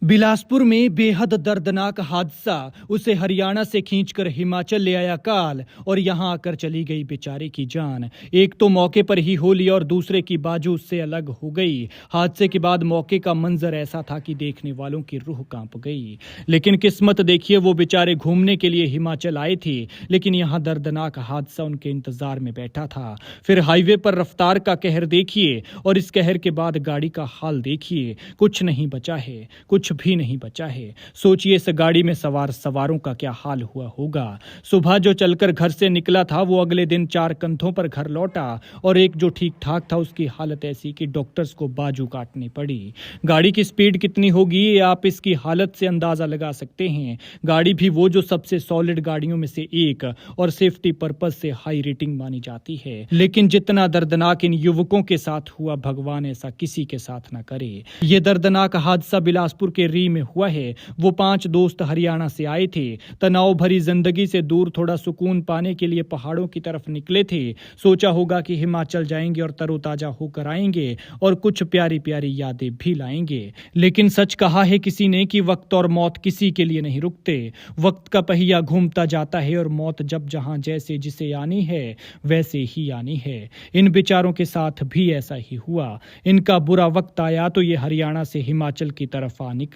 बिलासपुर में बेहद दर्दनाक हादसा। उसे हरियाणा से खींचकर हिमाचल ले आया काल और यहां आकर चली गई बेचारे की जान। एक तो मौके पर ही हो लिया और दूसरे की बाजू उससे अलग हो गई। हादसे के बाद मौके का मंजर ऐसा था कि देखने वालों की रूह कांप गई। लेकिन किस्मत देखिए, वो बेचारे घूमने के लिए हिमाचल आए थे, लेकिन यहां दर्दनाक हादसा उनके इंतजार में बैठा था। फिर हाईवे पर रफ्तार का कहर देखिए और इस कहर के बाद गाड़ी का हाल देखिए। कुछ नहीं बचा है, कुछ भी नहीं बचा है। सोचिए इस गाड़ी में सवारों का क्या हाल हुआ होगा। सुबह जो चलकर घर से निकला था वो अगले दिन 4 कंधों पर घर लौटा और एक जो ठीक ठाक था उसकी हालत ऐसी कि डॉक्टर्स को बाजू काटनी पड़ी। गाड़ी की स्पीड कितनी होगी ये आप इसकी हालत से अंदाजा लगा सकते हैं। गाड़ी भी वो जो सबसे सॉलिड गाड़ियों में से एक और सेफ्टी पर्पज से हाई रेटिंग मानी जाती है। लेकिन जितना दर्दनाक इन युवकों के साथ हुआ, भगवान ऐसा किसी के साथ ना करे। ये दर्दनाक हादसा बिलासपुर के री में हुआ है। वो 5 दोस्त हरियाणा से आए थे। तनाव भरी जिंदगी से दूर थोड़ा सुकून पाने के लिए पहाड़ों की तरफ निकले थे। सोचा होगा कि हिमाचल जाएंगे और तरोताजा होकर आएंगे और कुछ प्यारी प्यारी यादें भी लाएंगे। लेकिन सच कहा है किसी ने कि वक्त और मौत किसी के लिए नहीं रुकते। वक्त का पहिया घूमता जाता है और मौत जब जहां जैसे जिसे आनी है वैसे ही आनी है। इन बेचारों के साथ भी ऐसा ही हुआ। इनका बुरा वक्त आया तो ये हरियाणा से हिमाचल की तरफ आ निकले।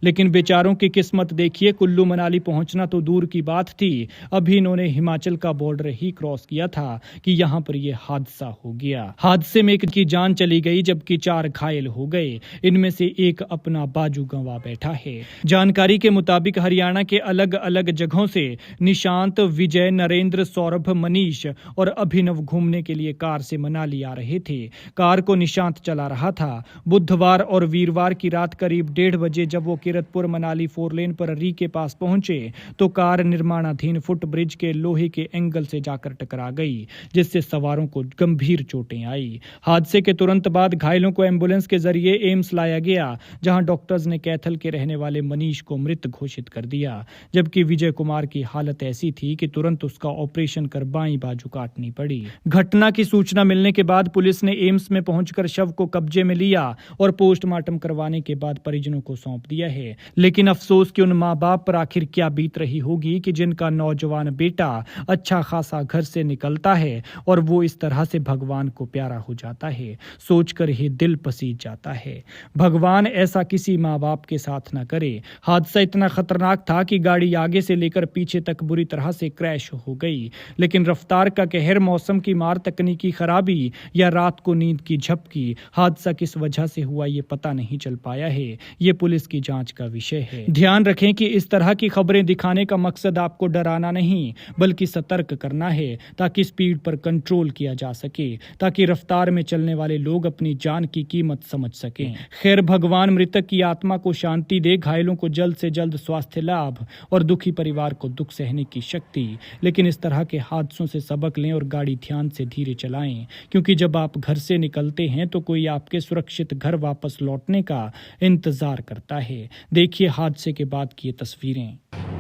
लेकिन बेचारों की किस्मत देखिए, कुल्लू मनाली पहुंचना तो दूर की बात थी, अभी इन्होंने हिमाचल का बॉर्डर ही क्रॉस किया था कि यहां पर यह हादसा हो गया। हादसे में एक की जान चली गई जबकि 4 घायल हो गए। इनमें से एक अपना बाजू गंवा बैठा है। जानकारी के मुताबिक हरियाणा के अलग अलग जगहों से निशांत, विजय, नरेंद्र, सौरभ, मनीष और अभिनव घूमने के लिए कार से मनाली आ रहे थे। कार को निशांत चला रहा था। बुधवार और वीरवार की रात करीब 1:30 बजे जब वो किरतपुर मनाली 4 लेन पर री के पास पहुंचे तो कार निर्माणाधीन फुट ब्रिज के लोहे के एंगल से जाकर टकरा गई, जिससे सवारों को गंभीर चोटें आई। हादसे के तुरंत बाद घायलों को एम्बुलेंस के जरिए एम्स लाया गया, जहां डॉक्टर्स ने कैथल के रहने वाले मनीष को मृत घोषित कर दिया, जबकि विजय कुमार की हालत ऐसी थी कि तुरंत उसका ऑपरेशन कर बाईं बाजू काटनी पड़ी। घटना की सूचना मिलने के बाद पुलिस ने एम्स में पहुंचकर शव को कब्जे में लिया और पोस्टमार्टम करवाने के बाद परिजनों को सौंप दिया है। लेकिन अफसोस कि उन माँ बाप पर आखिर क्या बीत रही होगी कि जिनका नौजवान बेटा अच्छा खासा घर से निकलता है और वो इस तरह से भगवान को प्यारा हो जाता है। सोचकर ही दिल पसीज जाता है। भगवान ऐसा किसी माँ बाप के साथ न करे। हादसा इतना खतरनाक था कि गाड़ी आगे से लेकर पीछे तक बुरी तरह से क्रैश हो गई। लेकिन रफ्तार का कहर, मौसम की मार, तकनीकी खराबी या रात को नींद की झपकी, हादसा किस वजह से हुआ ये पता नहीं चल पाया है। ये पुलिस की जांच का विषय है। ध्यान रखें कि इस तरह की खबरें दिखाने का मकसद आपको डराना नहीं बल्कि सतर्क करना है, ताकि स्पीड पर कंट्रोल किया जा सके, ताकि रफ्तार में चलने वाले लोग अपनी जान की कीमत समझ सकें। खैर, भगवान मृतक की आत्मा को शांति दे, घायलों को जल्द से जल्द स्वास्थ्य लाभ और दुखी परिवार को दुख सहने की शक्ति। लेकिन इस तरह के हादसों से सबक लें और गाड़ी ध्यान से धीरे चलाएं, क्योंकि जब आप घर से निकलते हैं तो कोई आपके सुरक्षित घर वापस लौटने का इंतजार करता है। देखिए हादसे के बाद की ये तस्वीरें।